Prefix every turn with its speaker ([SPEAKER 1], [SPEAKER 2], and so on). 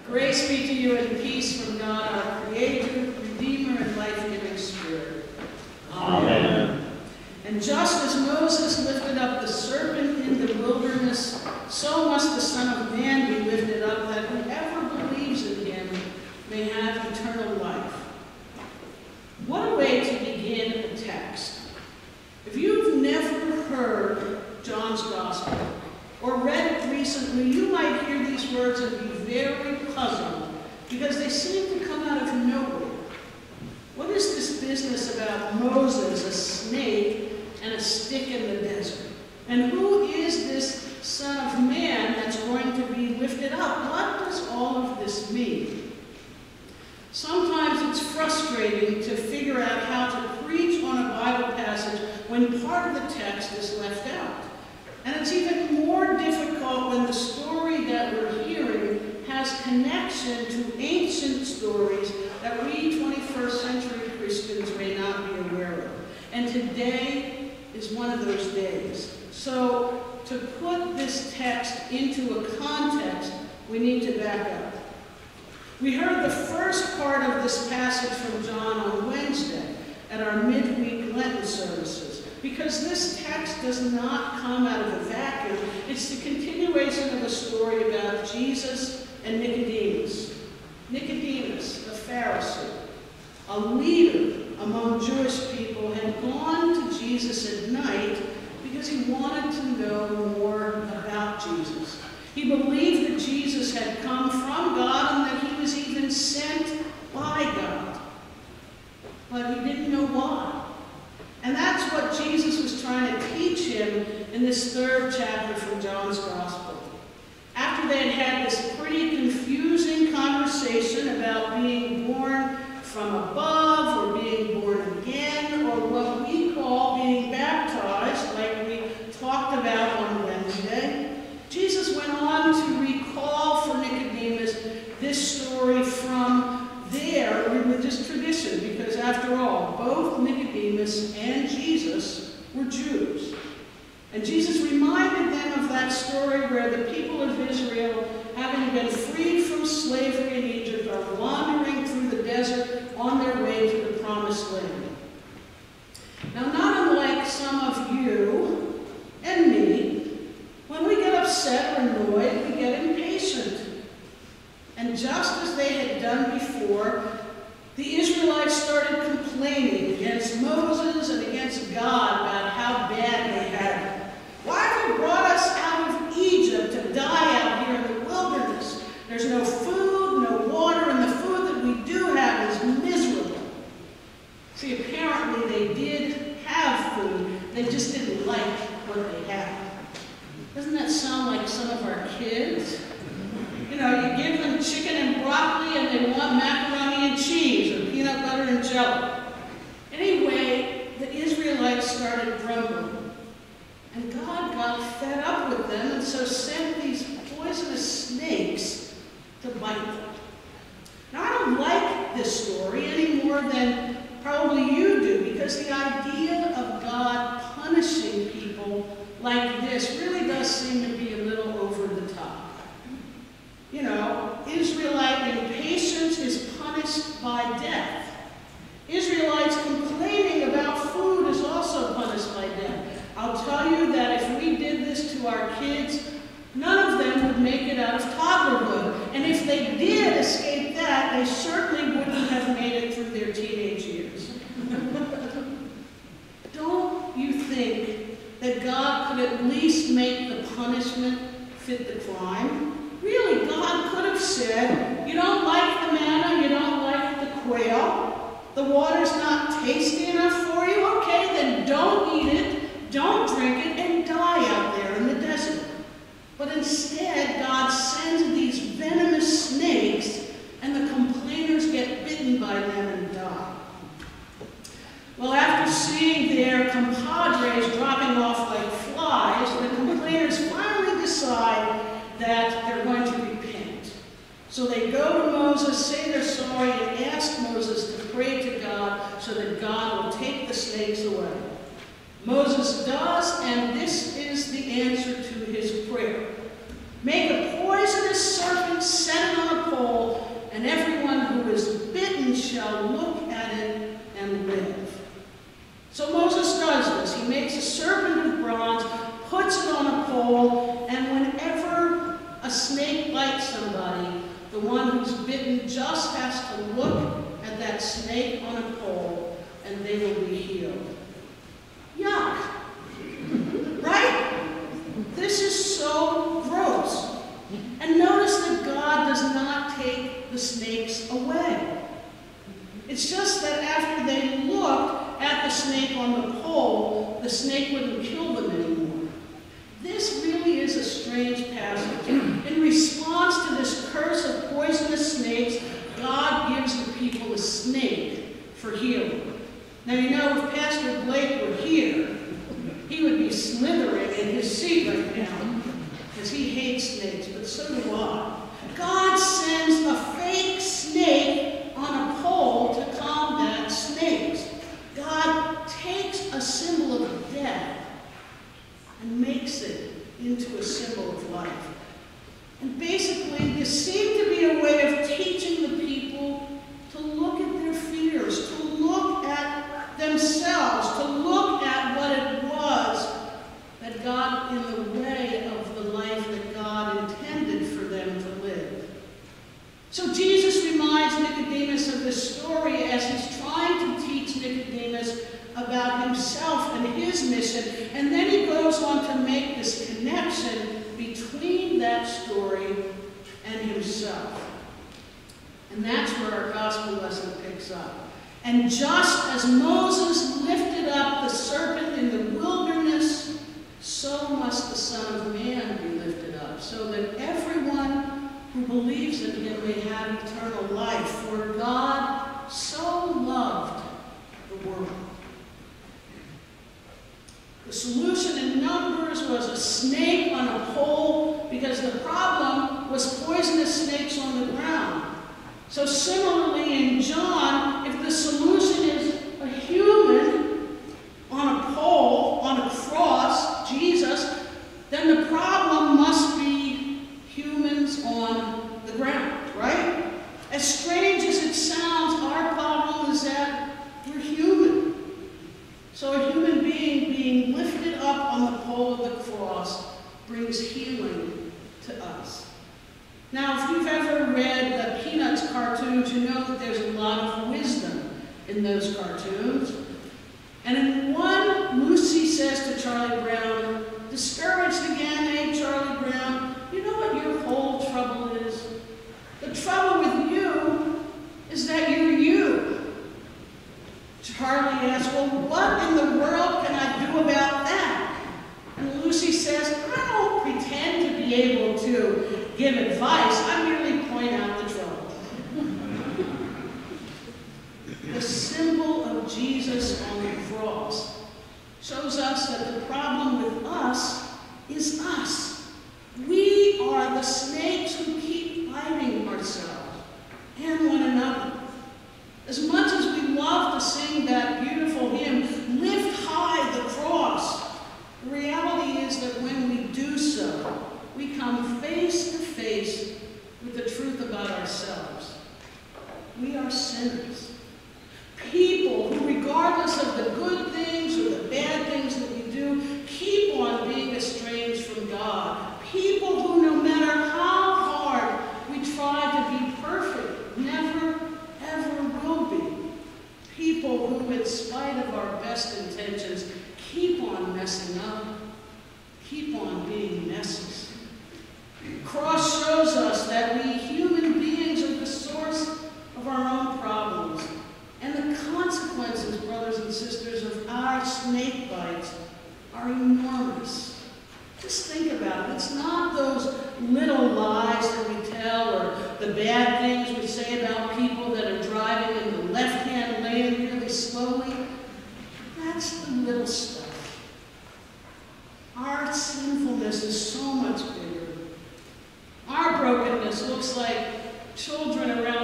[SPEAKER 1] Grace be to you and peace from God, our Creator, Redeemer, and life-giving Spirit.
[SPEAKER 2] Amen.
[SPEAKER 1] And just as Moses lifted up the serpent in the wilderness, so must the Son of Man be lifted up, that whoever believes in him may have eternal life. What a way to begin a text. If you've never heard John's Gospel or read it recently, you might hear these words and be very puzzled because they seem to come out of nowhere. What is this business about Moses, a snake, and a stick in the desert? And who is this Son of Man that's going to be lifted up? What does all of this mean? Sometimes it's frustrating to figure out how to preach on a Bible passage when part of the text is left out. And it's even more difficult when the story that we're hearing has connection to ancient stories that we 21st century Christians may not be aware of. And today is one of those days. So to put this text into a context, we need to back up. We heard the first part of this passage from John on Wednesday at our midweek Lenten services, because this text does not come out of a vacuum. It's the continuation of a story about Jesus and Nicodemus. Nicodemus, a Pharisee, a leader among Jewish people, had gone to Jesus at night because he wanted to know more about Jesus. He believed that Jesus had come from God and that he was even sent by God. But he didn't know why. And that's what Jesus was trying to teach him in this third chapter from John's Gospel. After they had had this pretty confusing conversation about being born from above or being born again, or what we call being baptized, like we talked about on Wednesday, Jesus went on to recall for Nicodemus this story from their religious tradition, because after all, both Nicodemus and Jesus were Jews. And Jesus reminded them of that story where the people of Israel, having been freed from slavery in Egypt, are wandering through the desert on their way to the promised land. Now, not unlike some of you and me, when we get upset or annoyed, we get impatient. And just as they had done before, the Israelites started complaining against Moses and against God about how bad they had it. Why have you brought us out of Egypt to die out here in the wilderness? There's no food, no water, and the food that we do have is miserable. See, apparently they did have food, they just didn't like what they had. Doesn't that sound like some of our kids? You know, you give them chicken and broccoli and they want macaroni and cheese or peanut butter and jelly. Anyway, the Israelites started grumbling. And God got fed up with them and so sent these poisonous snakes to bite them. Now, I don't like this story any more than probably you do, because the idea of God punishing people like this really does seem to be a little over the top. You know, Israelite impatience is punished by death. Israelites complaining about food is also punished by death. I'll tell you that if we did this to our kids, none of them would make it out of toddlerhood. And if they did escape that, they certainly wouldn't have made it through their teenage years. Don't you think that God could at least make the punishment fit the crime? Really, God could have said, you don't like the manna, you don't like the quail, the water's not tasty enough for you, okay, then don't eat it, don't drink it, and die out there in the desert. But instead, God sends these venomous snakes, and the complainers get bitten by them and die. Well, after seeing their compadres dropping off like flies, the complainers finally decide that they're going to repent. So they go to Moses, say they're sorry, and ask Moses to pray to God so that God will take the snakes away. Moses does, and this is the answer to his prayer. Make a poisonous serpent, set it on a pole, one who's bitten just has to look at that snake on a pole and they will be healed. Yuck! Right? This is so gross. And notice that God does not take the snakes away. It's just that after they looked at the snake on the pole, the snake wouldn't kill them anymore. This really is a strange passage. In response to this curse of poisonous snakes, God gives the people a snake for healing. Now you know, if Pastor Blake were here, he would be slithering in his seat right now, because he hates snakes, but so do I. God sends a fake snake on a pole to combat snakes. God takes a symbol of death and makes it into a symbol of life. And basically, this seemed to be a way of teaching the people to look at their fears, to look at themselves, to look at what it was that got in the way of the life that God intended for them to live. So Jesus reminds Nicodemus of this story as he's trying to teach Nicodemus about himself and his mission, and then he goes on to make this connection between that story and himself. And that's where our gospel lesson picks up. And just as Moses lifted up the serpent in the wilderness, so must the Son of Man be lifted up, so that everyone who believes in him may have eternal life. For God so loved the world. The solution in Numbers was a snake on a pole, because the problem was poisonous snakes on the ground. So similarly in John, if the solution is a human on a pole, on a cross, Jesus, then the problem must be humans on the ground, right? As strange as it sounds, our problem is that we're human. So a human being lifted up on the pole of the cross brings healing to us. Now, if you've ever read the Peanuts cartoons, you know that there's a lot of wisdom in those cartoons. And in one, Lucy says to Charlie Brown, "Discouraged again, eh, Charlie Brown? You know what your whole trouble is? The trouble with you is that you're you." Charlie asks, "Well, what in the world can I do about that?" And Lucy says, "I don't pretend to be able to give advice. I merely point out the trouble." The symbol of Jesus on the cross shows us that the problem with us is us. We are the snakes who keep biting ourselves and one another. As much as we love to sing that beautiful hymn, "Lift High the Cross," the reality is that when we do so, we come face to face with the truth about ourselves. We are sinners. People who, regardless of the good things or the bad things that we do, keep on being estranged from God. People who, no matter how hard we try to be perfect, never, ever will be. People who, in spite of our best intentions, keep on messing up, keep on being messes. The cross shows us that we human beings are the source of our own problems. And the consequences, brothers and sisters, of our snake bites are enormous. Just think about it. It's not those little lies that we tell or the bad things we say about people that are driving in the left-hand lane really slowly. That's the little stuff. Our sinfulness is so much bigger. Our brokenness looks like children around